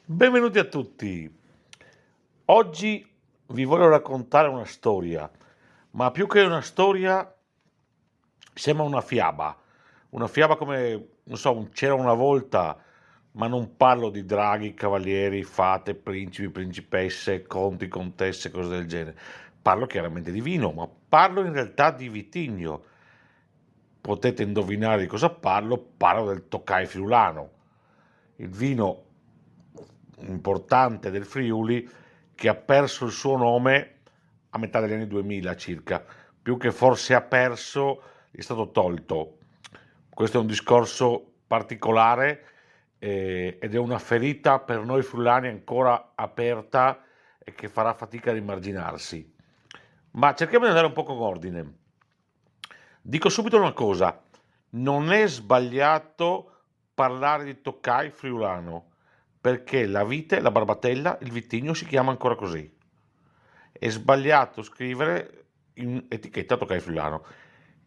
Benvenuti a tutti. Oggi vi voglio raccontare una storia, ma più che una storia sembra una fiaba come, non so, c'era una volta, ma non parlo di draghi, cavalieri, fate, principi, principesse, conti, contesse, cose del genere. Parlo chiaramente di vino, ma parlo in realtà di vitigno. Potete indovinare di cosa parlo del Toccai friulano, il vino importante del Friuli che ha perso il suo nome a metà degli anni 2000 circa, più che forse ha perso, è stato tolto. Questo è un discorso particolare ed è una ferita per noi friulani ancora aperta e che farà fatica ad immarginarsi. Ma cerchiamo di andare un po' con ordine. Dico subito una cosa, non è sbagliato parlare di Toccai friulano, perché la vite, la barbatella, il vitigno si chiama ancora così. È sbagliato scrivere in etichetta Toccai friulano.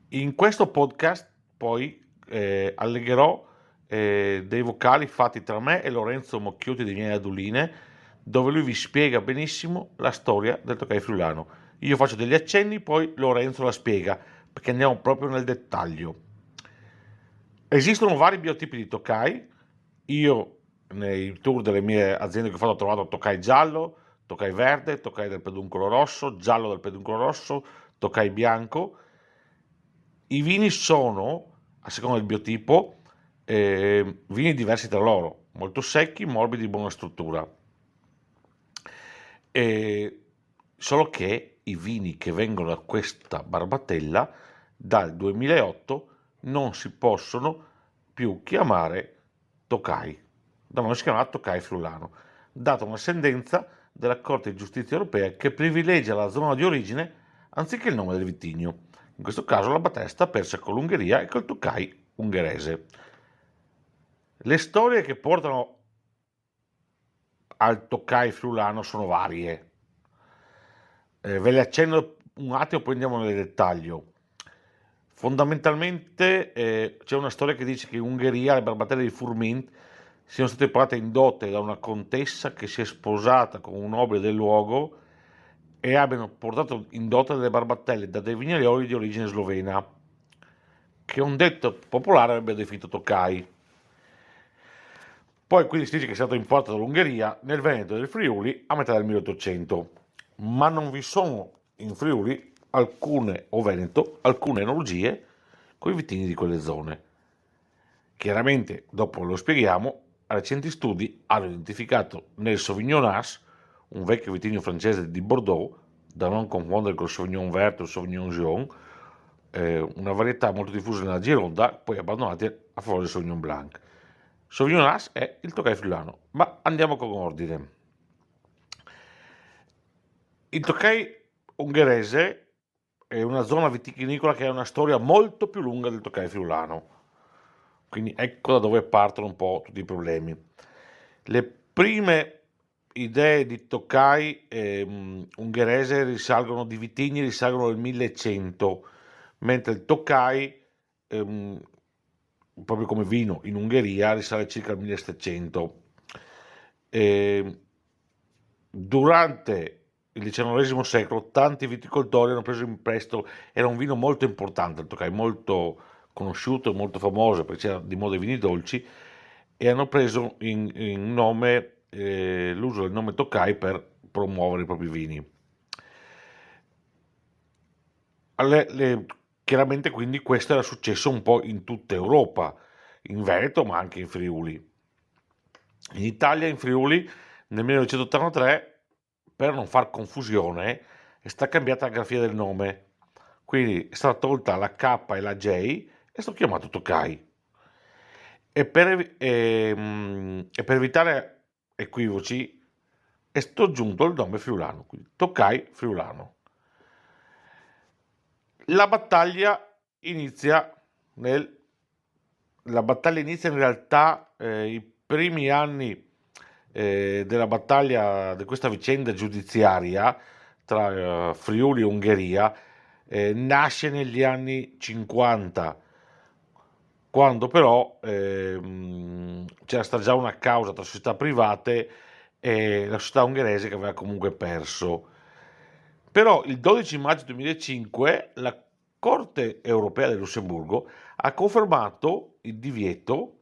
In questo podcast poi allegherò dei vocali fatti tra me e Lorenzo Mocchiuti di Miei Aduline, dove lui vi spiega benissimo la storia del Toccai friulano. Io faccio degli accenni, poi Lorenzo la spiega, perché andiamo proprio nel dettaglio. Esistono vari biotipi di Tokai. Io nei tour delle mie aziende che ho fatto ho trovato Tokai giallo, Tokai verde, Tokai del peduncolo rosso, giallo del peduncolo rosso, Tokai bianco. I vini sono, a seconda del biotipo, vini diversi tra loro, molto secchi, morbidi, di buona struttura. Solo che i vini che vengono da questa barbatella dal 2008 non si possono più chiamare Tokai, devono si chiamare Tokai friulano, data una sentenza della Corte di Giustizia europea che privilegia la zona di origine anziché il nome del vitigno. In questo caso la battaglia sta persa con l'Ungheria e col Tokai ungherese. Le storie che portano al Tokai friulano sono varie. Ve le accenno un attimo, poi andiamo nel dettaglio. Fondamentalmente c'è una storia che dice che in Ungheria le barbatelle di Furmint siano state portate in dote da una contessa che si è sposata con un nobile del luogo e abbiano portato in dote delle barbatelle da dei vignaioli di origine slovena, che un detto popolare avrebbe definito Tokai. Poi quindi si dice che è stato importato dall'Ungheria nel Veneto e nel Friuli a metà del 1800, ma non vi sono in Friuli alcune, o Veneto, alcune enologie con i vitigni di quelle zone. Chiaramente, dopo lo spieghiamo, recenti studi hanno identificato nel Sauvignonas, un vecchio vitigno francese di Bordeaux, da non confondere col Sauvignon Vert o Sauvignon Jaune, una varietà molto diffusa nella Gironda, poi abbandonati a favore del Sauvignon Blanc. Sauvignonas è il Tokai friulano, ma andiamo con ordine. Il Tokai ungherese è una zona vitivinicola che ha una storia molto più lunga del Tokai friulano, quindi ecco da dove partono un po' tutti i problemi. Le prime idee di Tokai ungherese risalgono di vitigni, risalgono al 1100, mentre il Tokai proprio come vino in Ungheria risale circa al 1700. Durante il XIX secolo tanti viticoltori hanno preso in prestito, era un vino molto importante, il Tokai molto conosciuto e molto famoso perché c'era di moda i vini dolci, e hanno preso in nome l'uso del nome Tokai per promuovere i propri vini. Chiaramente quindi questo era successo un po' in tutta Europa, in Veneto ma anche in Friuli. In Italia, in Friuli, nel 1983, per non far confusione, è stata cambiata la grafia del nome. Quindi è stata tolta la K e la J e è stato chiamato Tokai. E per evitare equivoci è stato aggiunto il nome friulano, quindi Tokai friulano. La battaglia inizia in realtà i primi anni della battaglia di questa vicenda giudiziaria tra Friuli e Ungheria nasce negli anni 50 quando però c'era stata già una causa tra società private e la società ungherese che aveva comunque perso. Però il 12 maggio 2005 la Corte europea del Lussemburgo ha confermato il divieto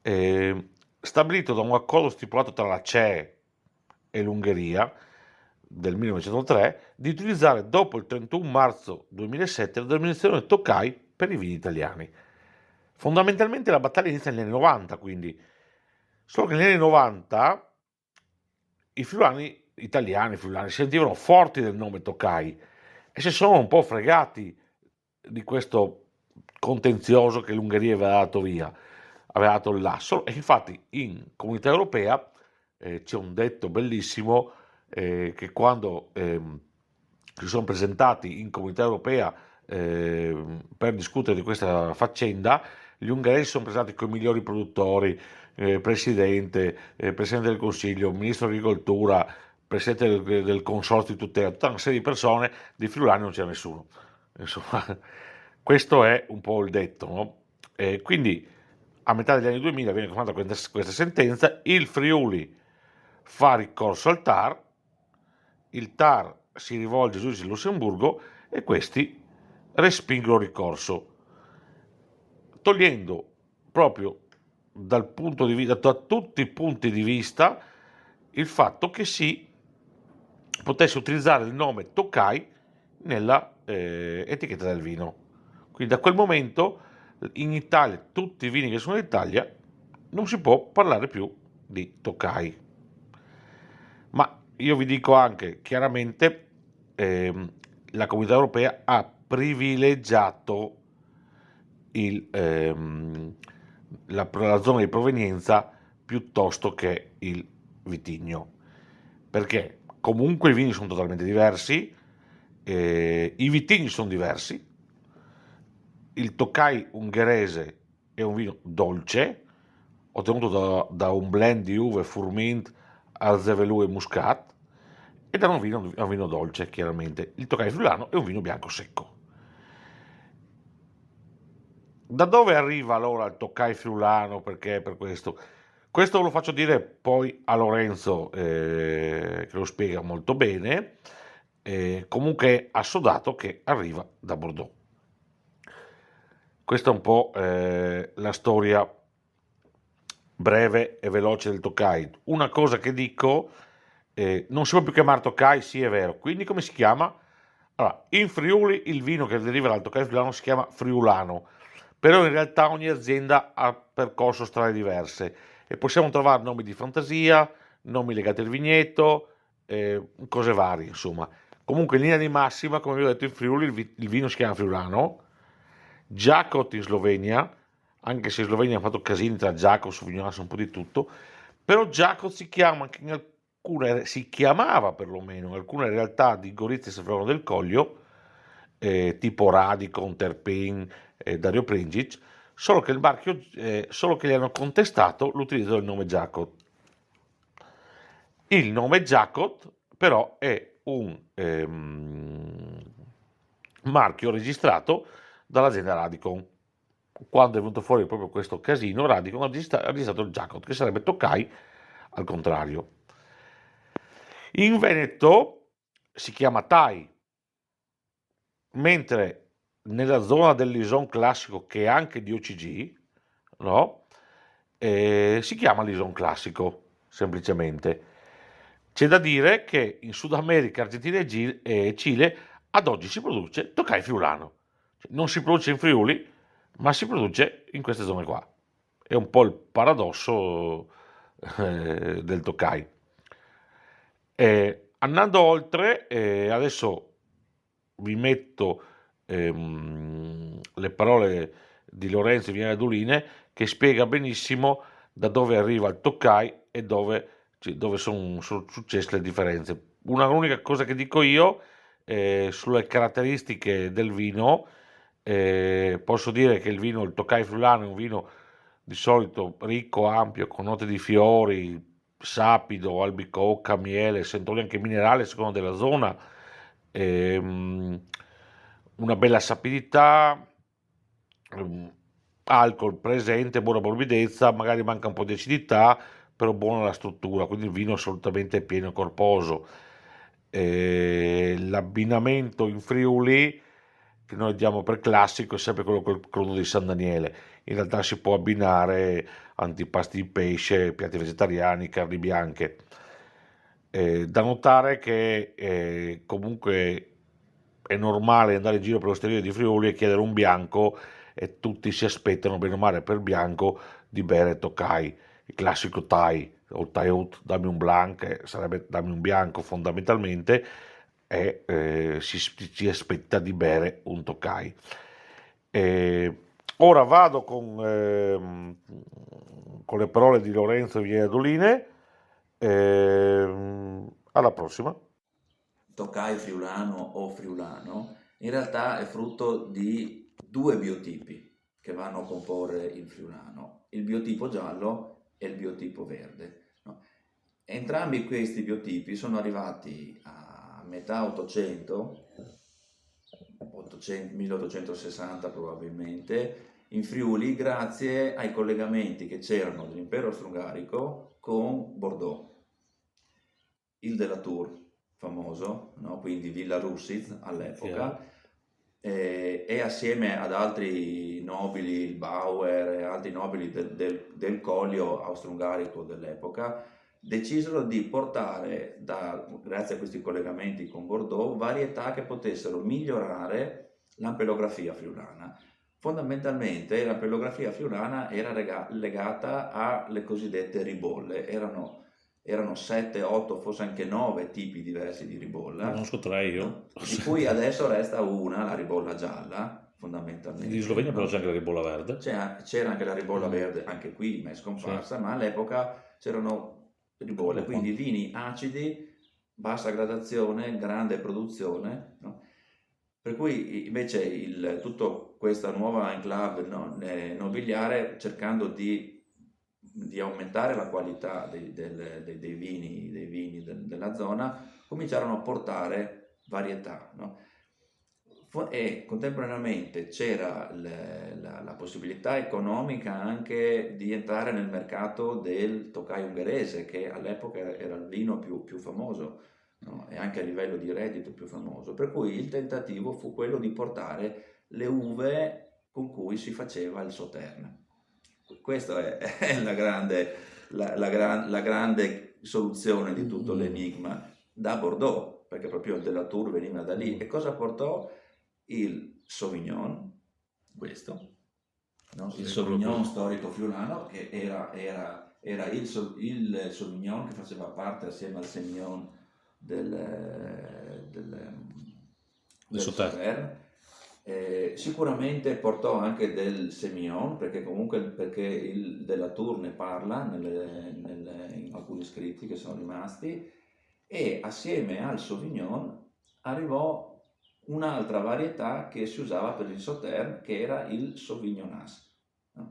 stabilito da un accordo stipulato tra la CEE e l'Ungheria del 1903 di utilizzare dopo il 31 marzo 2007 la denominazione Tokai per i vini italiani. Fondamentalmente la battaglia inizia negli anni 90, quindi, solo che negli anni 90 i friulani italiani, friulani, si sentivano forti del nome Tokai e si sono un po' fregati di questo contenzioso che l'Ungheria aveva dato là. E infatti in Comunità Europea c'è un detto bellissimo che quando si sono presentati in Comunità Europea per discutere di questa faccenda, gli ungheresi sono presentati con i migliori produttori, Presidente del Consiglio, Ministro dell'Agricoltura, Presidente del Consorzio di tutela, tutta una serie di persone, di friulani non c'era nessuno. Insomma, questo è un po' il detto, no? Quindi a metà degli anni 2000 viene confermata questa sentenza, il Friuli fa ricorso al TAR, il TAR si rivolge ai giudici di Lussemburgo e questi respingono il ricorso, togliendo proprio dal punto di vista, da tutti i punti di vista, il fatto che si potesse utilizzare il nome Tokai nella etichetta del vino. Quindi da quel momento in Italia, tutti i vini che sono in Italia, non si può parlare più di Tokai. Ma io vi dico anche chiaramente, la Comunità Europea ha privilegiato la zona di provenienza piuttosto che il vitigno, perché comunque i vini sono totalmente diversi, i vitigni sono diversi, il Tokai ungherese è un vino dolce, ottenuto da un blend di uve Furmint, Arzevelu e Muscat, ed è un vino dolce, chiaramente. Il Tokai friulano è un vino bianco secco. Da dove arriva allora il Tokai friulano? Perché per questo? Questo lo faccio dire poi a Lorenzo, che lo spiega molto bene. Comunque è assodato che arriva da Bordeaux. Questa è un po' la storia breve e veloce del Tokai. Una cosa che dico, non si può più chiamare Tokai, sì è vero. Quindi come si chiama? Allora, in Friuli il vino che deriva dal Tokai friulano si chiama friulano, però in realtà ogni azienda ha percorso strade diverse e possiamo trovare nomi di fantasia, nomi legati al vigneto, cose varie, insomma. Comunque in linea di massima, come vi ho detto, in Friuli il vino si chiama friulano, Jacot in Slovenia, anche se in Slovenia hanno fatto casini tra Jacot, Sauvignon, un po' di tutto, però Jacot si chiamava perlomeno in alcune realtà di Gorizia e Sefrano del Coglio, tipo Radicon, Terpin, Dario Princic, solo che il marchio, solo che gli hanno contestato l'utilizzo del nome Jacot. Il nome Jacot però è un marchio registrato dall'azienda Radicon. Quando è venuto fuori proprio questo casino, Radicon ha registrato il Jacot, che sarebbe Tokai al contrario. In Veneto si chiama Tai, mentre nella zona dell'Ison classico, che è anche di OCG, no? Si chiama l'Ison classico, semplicemente. C'è da dire che in Sud America, Argentina e Cile ad oggi si produce Tokai friulano. Cioè, non si produce in Friuli, ma si produce in queste zone qua. È un po' il paradosso del Tokai. Andando oltre, adesso vi metto le parole di Lorenzo Vignale Duline che spiega benissimo da dove arriva il Tokai e dove sono successe le differenze. L'unica cosa che dico io sulle caratteristiche del vino, posso dire che il Tokai friulano è un vino di solito ricco, ampio, con note di fiori, sapido, albicocca, miele, sentori anche minerale a seconda della zona, una bella sapidità, alcol presente, buona morbidezza, magari manca un po' di acidità, però buona la struttura, quindi il vino assolutamente pieno e corposo. L'abbinamento in Friuli, che noi diamo per classico, è sempre quello col crudo di San Daniele. In realtà si può abbinare antipasti di pesce, piatti vegetariani, carni bianche. Da notare che comunque è normale andare in giro per l'osteria di Friuli e chiedere un bianco e tutti si aspettano, bene o male per bianco, di bere Tokai, il classico Thai o Thai Out, dammi un blanc, sarebbe dammi un bianco fondamentalmente, e si aspetta di bere un Tokai. Ora vado con le parole di Lorenzo Villadoline. Alla prossima. Tokai friulano o friulano, in realtà è frutto di due biotipi che vanno a comporre il friulano, il biotipo giallo e il biotipo verde. No? Entrambi questi biotipi sono arrivati a metà 800, 1860 probabilmente, in Friuli grazie ai collegamenti che c'erano dell'impero austro-ungarico con Bordeaux. Il della Tour, famoso, no? Quindi Villa Russiz all'epoca, Chiaro. e assieme ad altri nobili, il Bauer e altri nobili del Collio austro-ungarico dell'epoca, decisero di portare, grazie a questi collegamenti con Bordeaux, varietà che potessero migliorare l'ampelografia friulana. Fondamentalmente l'ampelografia friulana era legata alle cosiddette ribolle, erano 7, 8, forse anche 9 tipi diversi di Ne ribolla, conosco tre io. no? Di cui adesso resta una, la ribolla gialla, Di fondamentalmente, Slovenia però c'è no? anche la ribolla verde. C'era anche la ribolla Mm, verde, anche qui ma è sì. scomparsa, ma all'epoca c'erano ribolle, Cavolo, quindi vini acidi, bassa gradazione, grande produzione, no? Per cui invece tutta questa nuova enclave, no, nobiliare, cercando di aumentare la qualità dei vini della zona, cominciarono a portare varietà, no? E contemporaneamente c'era la possibilità economica anche di entrare nel mercato del Tokai ungherese, che all'epoca era il vino più famoso, no? E anche a livello di reddito più famoso. Per cui il tentativo fu quello di portare le uve con cui si faceva il Sauterne. Questa è la grande soluzione di tutto Mm, l'enigma da Bordeaux, perché proprio il della Tour veniva da lì. mm. E cosa portò? Il Sauvignon, questo, no? Il Sì, quello Sauvignon che... storico friulano, che era il Sauvignon che faceva parte assieme al Semillon del, Adesso del te. Sauterne. Sicuramente portò anche del Semillon, perché comunque perché il della Tour ne parla in alcuni scritti che sono rimasti, e assieme al Sauvignon arrivò un'altra varietà che si usava per il Sauterne, che era il Sauvignonas, no?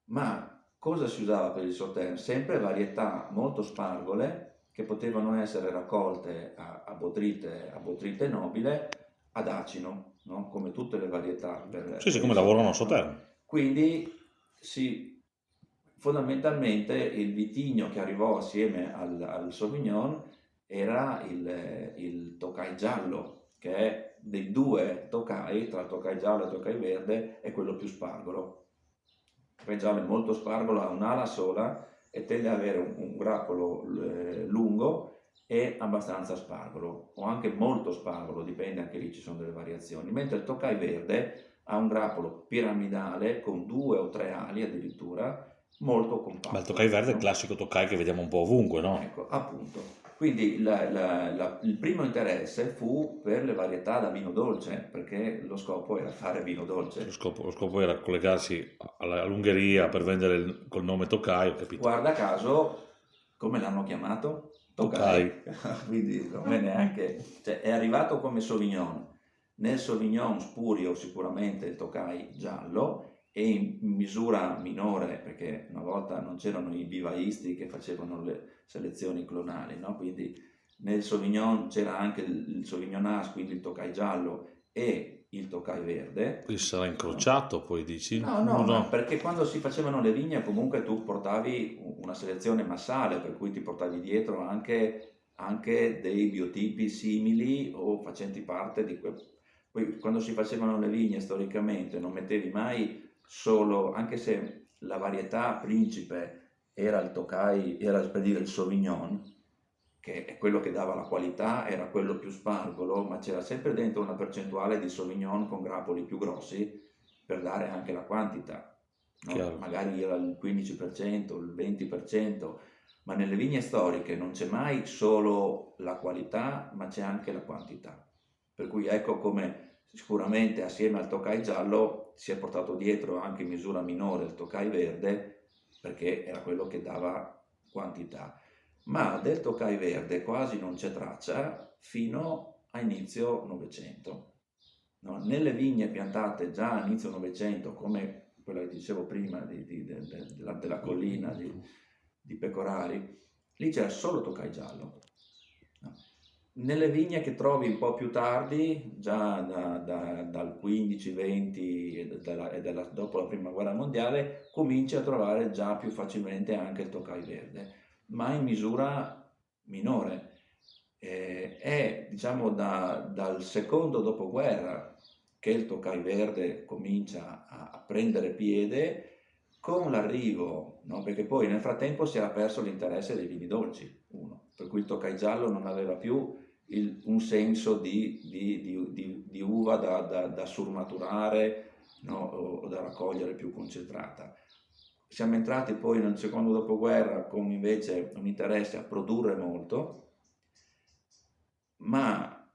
Ma cosa si usava per il Sauterne? Sempre varietà molto spargole che potevano essere raccolte a Botrite nobile ad acino, no? Come tutte le varietà Sì, sì, per il come lavorano a Sauterne, no? Sauternes. Quindi fondamentalmente il vitigno che arrivò assieme al Sauvignon era il Tokai giallo, che è dei due Tokai, tra il Tokai giallo e il Tokai verde, è quello più spargolo. Il Tokai giallo è molto spargolo, ha un'ala sola e tende ad avere un grappolo lungo e abbastanza spargolo, o anche molto spargolo, dipende, anche lì ci sono delle variazioni, mentre il Tokai verde ha un grappolo piramidale con 2 o 3 ali addirittura, molto Ma il Tokai compatto, verde è il no? classico Tokai che vediamo un po' ovunque, no? Ecco, appunto. Quindi il primo interesse fu per le varietà da vino dolce, perché lo scopo era fare vino dolce. Lo scopo era collegarsi all'Ungheria per vendere col nome Tokai, ho capito. Guarda caso, come l'hanno chiamato? Tokai. Tokai. Quindi non è neanche... Cioè, è arrivato come Sauvignon. Nel Sauvignon spurio sicuramente il Tokai giallo, e in misura minore, perché una volta non c'erano i vivaisti che facevano le selezioni clonali, no? Quindi nel Sauvignon c'era anche il Sauvignonas, quindi il Tokai giallo, e il Tokai verde. Quindi sarà incrociato, poi dici? No, no, ma perché quando si facevano le vigne comunque tu portavi una selezione massale, per cui ti portavi dietro anche dei biotipi simili o facenti parte di quel. Poi quando si facevano le vigne storicamente non mettevi mai solo, anche se la varietà principe era il Tokai, era per dire il Sauvignon, che è quello che dava la qualità, era quello più spargolo, ma c'era sempre dentro una percentuale di Sauvignon con grappoli più grossi per dare anche la quantità, no? Chiaro. Magari era il 15%, il 20%, ma nelle vigne storiche non c'è mai solo la qualità, ma c'è anche la quantità. Per cui ecco come sicuramente assieme al Tokai giallo si è portato dietro anche in misura minore il Tokai verde, perché era quello che dava quantità. Ma del Tokai verde quasi non c'è traccia fino a inizio Novecento. No? Nelle vigne piantate già a inizio Novecento, come quella che dicevo prima della collina di Pecorari, lì c'era solo Tokai giallo. No? Nelle vigne che trovi un po' più tardi, già dal 15-20 e dopo la prima guerra mondiale, cominci a trovare già più facilmente anche il Tokai verde, ma in misura minore. È diciamo dal secondo dopoguerra che il Tokai verde comincia a prendere piede con l'arrivo, no? Perché poi nel frattempo si era perso l'interesse dei vini dolci, per cui il Tokai giallo non aveva più un senso di uva da surmaturare, no? O da raccogliere più concentrata. Siamo entrati poi nel secondo dopoguerra con invece un interesse a produrre molto, ma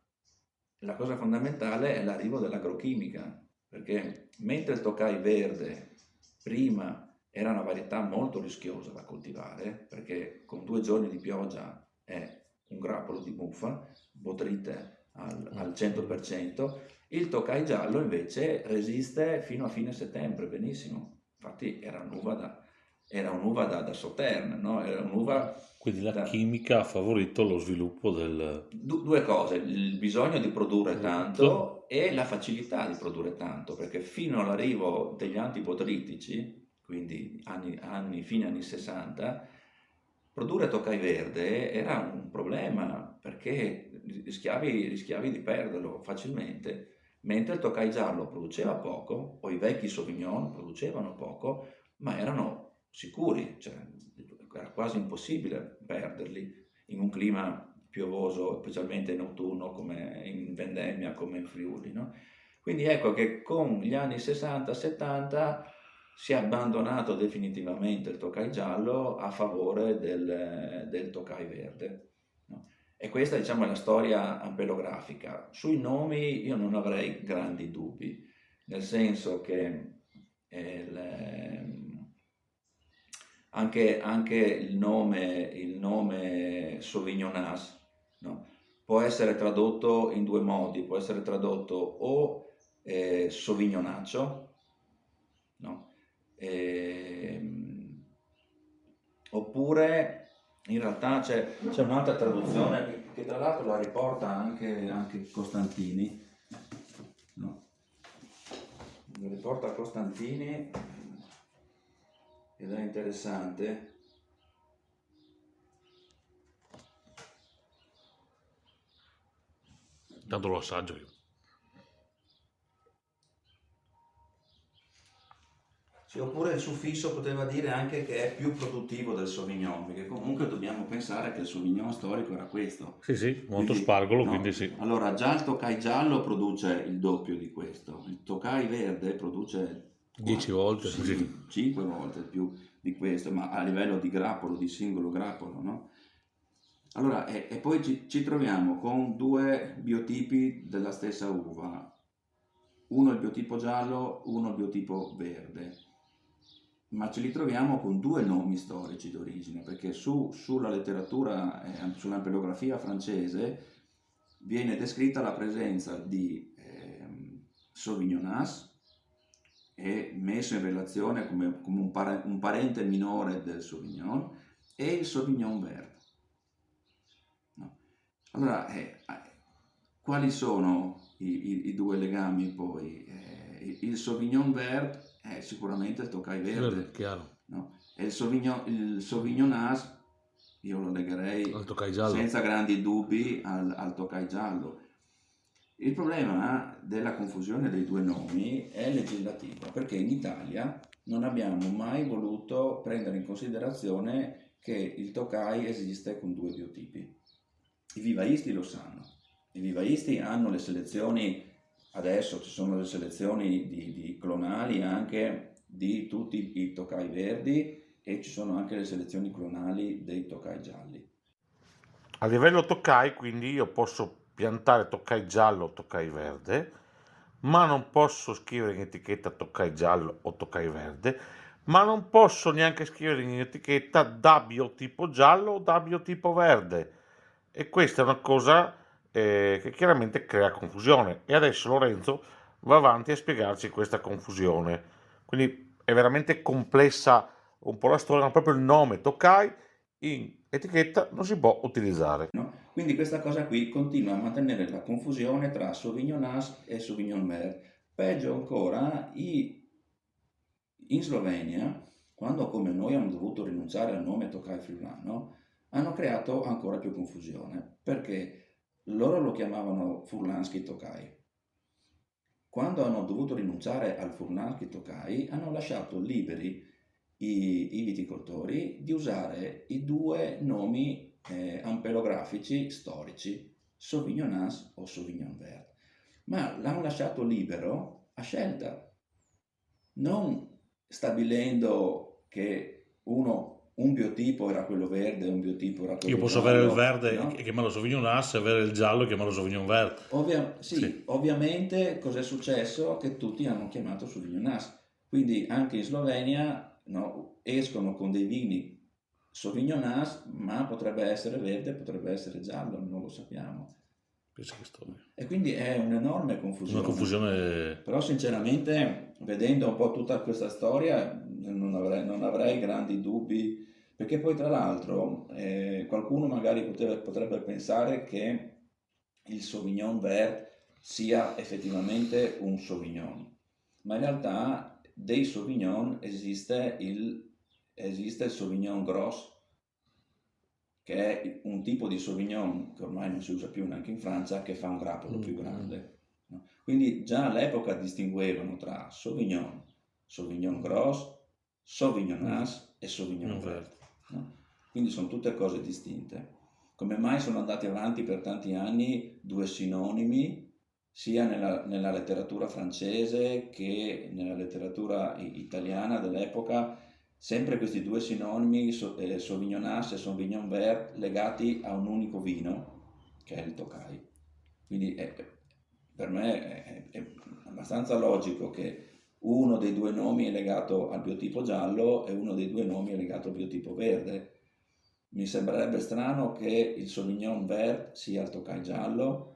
la cosa fondamentale è l'arrivo dell'agrochimica, perché mentre il Tokai verde prima era una varietà molto rischiosa da coltivare, perché con 2 giorni di pioggia è un grappolo di muffa, botrite al 100%, il Tokai giallo invece resiste fino a fine settembre benissimo, infatti era un'uva da Sauterne, no? Era un'uva. Quindi la chimica ha favorito lo sviluppo del. Due cose, il bisogno di produrre tanto e la facilità di produrre tanto, perché fino all'arrivo degli antibotritici, quindi fine anni 60, produrre Tokai verde era un problema perché rischiavi di perderlo facilmente, mentre il Tokai giallo produceva poco, o i vecchi Sauvignon producevano poco, ma erano sicuri, cioè era quasi impossibile perderli in un clima piovoso, specialmente in autunno, come in vendemmia, come in Friuli, no? Quindi ecco che con gli anni 60-70 si è abbandonato definitivamente il Tokai giallo a favore del Tokai verde, no? E questa, diciamo, è la storia ampelografica. Sui nomi io non avrei grandi dubbi, nel senso che anche il nome Sauvignonas, no? Può essere tradotto in 2 modi, può essere tradotto o Sauvignonaccio, no? Oppure in realtà c'è un'altra traduzione che tra l'altro la riporta anche Costantini, no? La riporta Costantini ed è interessante. Tanto lo assaggio io. Sì, oppure il suffisso poteva dire anche che è più produttivo del Sauvignon, perché comunque dobbiamo pensare che il Sauvignon storico era questo. Sì, molto Quindi, spargolo, no? quindi sì. Allora, già il Tokai giallo produce il doppio di questo, il Tokai verde produce 10 volte, sì, sì. 5 volte più di questo, ma a livello di grappolo, di singolo grappolo, no? Allora, e poi ci troviamo con 2 biotipi della stessa uva, uno il biotipo giallo, uno il biotipo verde, ma ce li troviamo con 2 nomi storici d'origine, perché sulla letteratura, sull'ampelografia francese, viene descritta la presenza di Sauvignonas, e messo in relazione come un parente minore del Sauvignon, e il Sauvignon verde. No? Allora, quali sono i due legami poi. Il Sauvignon Vert è sicuramente il Tokai verde, chiaro. no? E il Sauvignonage io lo legherei Al Tokai giallo. senza grandi dubbi al Tokai giallo. Il problema della confusione dei due nomi è legislativo, perché in Italia non abbiamo mai voluto prendere in considerazione che il Tokai esiste con due biotipi. I vivaisti lo sanno, i vivaisti hanno le selezioni, adesso ci sono le selezioni di clonali anche di tutti i Tokai verdi e ci sono anche le selezioni clonali dei Tokai gialli. A livello Tokai, quindi io posso piantare Tokai giallo o Tokai verde, ma non posso scrivere in etichetta Tokai giallo o Tokai verde, ma non posso neanche scrivere in etichetta da biotipo giallo o da biotipo verde. E questa è una cosa che chiaramente crea confusione. E adesso Lorenzo va avanti a spiegarci questa confusione. Quindi è veramente complessa un po' la storia, ma proprio il nome Tokai in etichetta non si può utilizzare. No? Quindi questa cosa qui continua a mantenere la confusione tra Sauvignonage e Sauvignon Vert. Peggio ancora, in Slovenia, quando come noi hanno dovuto rinunciare al nome Tokai Friulano, hanno creato ancora più confusione, perché loro lo chiamavano Furlanski Tokai. Quando hanno dovuto rinunciare al Furlanski Tokai, hanno lasciato liberi i viticoltori di usare i due nomi ampelografici storici, Sauvignonage o Sauvignon Vert, ma l'hanno lasciato libero a scelta, non stabilendo che un biotipo era quello verde e un biotipo era quello Io posso giallo, avere il verde no? e chiamarlo Sauvignon As, avere il giallo e chiamarlo Sauvignon Vert. Sì, ovviamente cos'è successo? Che tutti hanno chiamato Sauvignonage, quindi anche in Slovenia, no, escono con dei vini Sauvignonage, ma potrebbe essere verde, potrebbe essere giallo, non lo sappiamo. Pensa che storia. E quindi è un'enorme confusione. Una confusione. Però sinceramente, vedendo un po' tutta questa storia, non avrei grandi dubbi, perché poi tra l'altro qualcuno magari potrebbe pensare che il Sauvignon Vert sia effettivamente un Sauvignon, ma in realtà dei Sauvignon esiste il Sauvignon Gros, che è un tipo di Sauvignon che ormai non si usa più neanche in Francia, che fa un grappolo più grande. No? Quindi già all'epoca distinguevano tra Sauvignon, Sauvignon Gros, Sauvignonage e Sauvignon Vert. No? Quindi sono tutte cose distinte. Come mai sono andati avanti per tanti anni due sinonimi, sia nella letteratura francese che nella letteratura italiana dell'epoca, sempre questi due sinonimi, Sauvignonage e Sauvignon Vert, legati a un unico vino, che è il Tokai. Quindi per me è abbastanza logico che uno dei due nomi è legato al biotipo giallo e uno dei due nomi è legato al biotipo verde. Mi sembrerebbe strano che il Sauvignon Vert sia il Tokai giallo,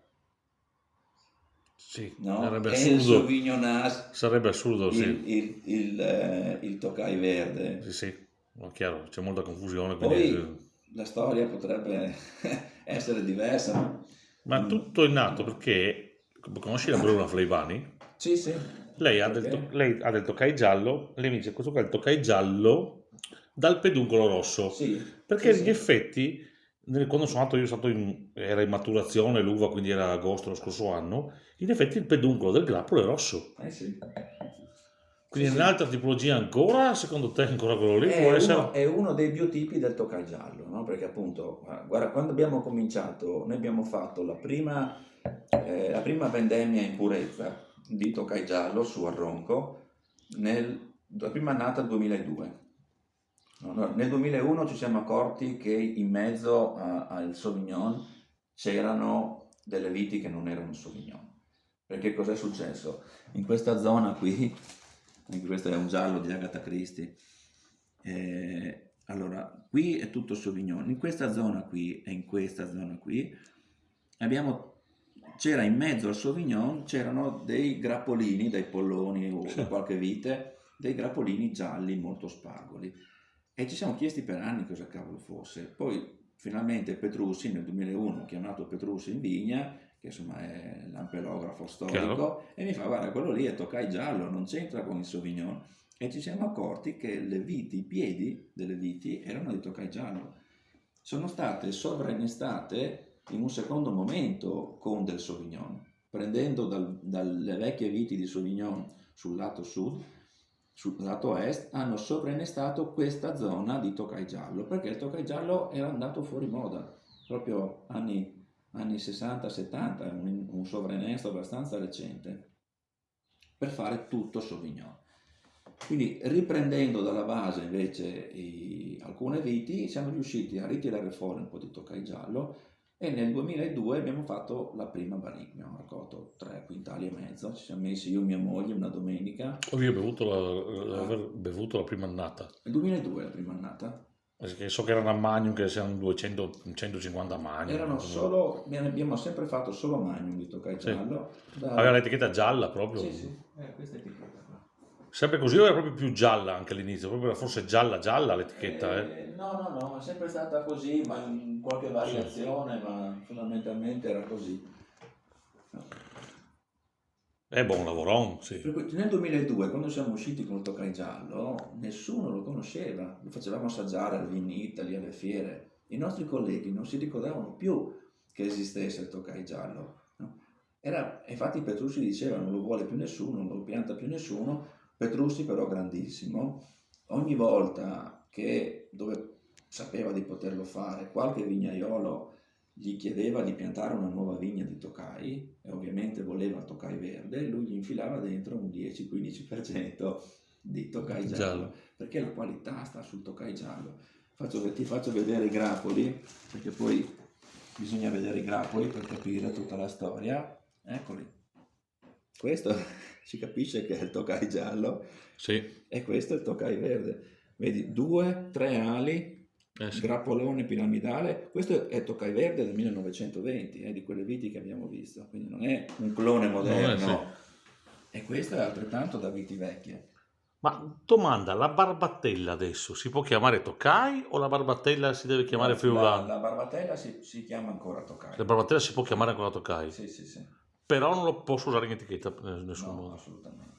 Sì, no? sarebbe E il assurdo. Sauvignonage Sarebbe assurdo, sì. il Tokai verde. Sì, sì, ma chiaro, c'è molta confusione. Poi Quindi. la storia potrebbe essere diversa. Ma tutto è nato perché, conosci la Bruna Fleivani? Sì, sì. Lei ha Perché? lei ha del Tokai giallo, lei mi dice questo qua è il Tokai giallo dal peduncolo rosso. Sì, Perché sì, in sì. effetti, quando sono andato io, era in maturazione l'uva, quindi era agosto lo scorso anno, in effetti il peduncolo del grappolo è rosso. Sì. Quindi Sì, un'altra tipologia ancora, secondo te ancora quello lì può essere? È uno dei biotipi del Tokai giallo, no? Perché appunto, guarda, quando abbiamo cominciato, noi abbiamo fatto la prima vendemmia in purezza di Tokai giallo su Arronco, la prima annata 2002. No, nel 2001 ci siamo accorti che in mezzo al Sauvignon c'erano delle viti che non erano Sauvignon. Perché cos'è successo? In questa zona qui, anche questo è un giallo di Agatha Christie, allora qui è tutto Sauvignon, in questa zona qui e in questa zona qui c'era in mezzo al Sauvignon, c'erano dei grappolini, dei polloni o da qualche vite, dei grappolini gialli molto spargoli. E ci siamo chiesti per anni cosa cavolo fosse. Poi finalmente Petrussi nel 2001 ha chiamato Petrussi in vigna che insomma è l'ampelografo Chiaro? storico, e mi fa: guarda, quello lì è Tokai giallo, non c'entra con il Sauvignon. E ci siamo accorti che le viti, i piedi delle viti erano di Tokai giallo. Sono state sovrainnestate in un secondo momento con del Sauvignon, prendendo dalle vecchie viti di Sauvignon sul lato sud, sul lato est, hanno sovrainnestato questa zona di Tokai giallo, perché il Tokai giallo era andato fuori moda, proprio anni 60-70, è un sovrainnesto abbastanza recente, per fare tutto Sauvignon. Quindi riprendendo dalla base invece alcune viti, siamo riusciti a ritirare fuori un po' di Tokai giallo, e nel 2002 abbiamo fatto la prima barrique, abbiamo raccolto 3,5 quintali, ci siamo messi io e mia moglie una domenica. Io ho bevuto aver bevuto la prima annata. Nel 2002 la prima annata. Perché so che erano a Magnum, che siano 200-150 Magnum. Erano solo, abbiamo sempre fatto solo Magnum di Tokai Sì. giallo. Aveva l'etichetta gialla proprio. Sì, questa etichetta qua. Sempre così o era proprio più gialla anche all'inizio? Proprio era forse gialla l'etichetta, No, è sempre stata così, ma in qualche variazione, ma fondamentalmente era così. È buon lavorone, sì. Per cui nel 2002, quando siamo usciti con il Tokai giallo, nessuno lo conosceva, lo facevamo assaggiare al Vin Italy, alle fiere. I nostri colleghi non si ricordavano più che esistesse il Tokai giallo, no? Infatti Petrussi diceva: non lo vuole più nessuno, non lo pianta più nessuno. Petrussi però grandissimo, ogni volta dove sapeva di poterlo fare, qualche vignaiolo gli chiedeva di piantare una nuova vigna di Tokai, e ovviamente voleva Tokai verde, lui gli infilava dentro un 10-15% di Tokai giallo, perché la qualità sta sul Tokai giallo. Ti faccio vedere i grappoli, perché poi bisogna vedere i grappoli per capire tutta la storia. Eccoli. Questo si capisce che è il Tokai giallo, Sì. e questo è il Tokai verde. Vedi, 2-3 ali, Sì. grappolone piramidale. Questo è Tokai verde del 1920, di quelle viti che abbiamo visto, quindi non è un clone moderno. E questo è altrettanto da viti vecchie. Ma domanda, la barbattella adesso si può chiamare Tokai o la barbattella si deve chiamare Friulano? La barbattella si chiama ancora Tokai. La barbattella si può chiamare ancora Tokai? Sì. Però non lo posso usare in etichetta in nessun modo. Assolutamente.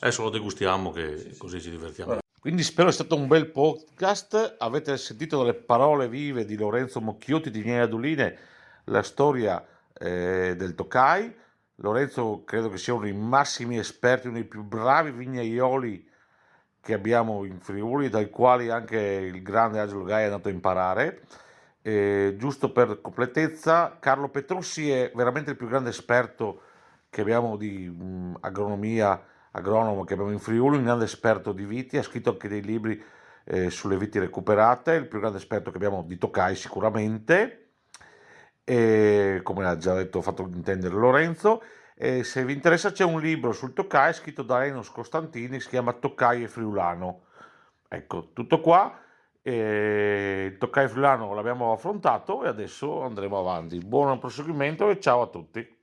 Adesso lo degustiamo, che così ci divertiamo. Quindi spero sia stato un bel podcast. Avete sentito dalle parole vive di Lorenzo Mocchiotti di Vignai Aduline la storia del Tokai. Lorenzo credo che sia uno dei massimi esperti, uno dei più bravi vignaioli che abbiamo in Friuli, dai quali anche il grande Angelo Gai è andato a imparare. Giusto per completezza, Carlo Petrussi è veramente il più grande esperto che abbiamo di agronomo che abbiamo in Friuli, un grande esperto di viti, ha scritto anche dei libri sulle viti recuperate, il più grande esperto che abbiamo di Tokai sicuramente, come ha già detto, fatto intendere Lorenzo. Se vi interessa c'è un libro sul Tokai scritto da Enos Costantini, si chiama Tokai e Friulano. Ecco, tutto qua. Il Tokai friulano l'abbiamo affrontato e adesso andremo avanti. Buon proseguimento e ciao a tutti.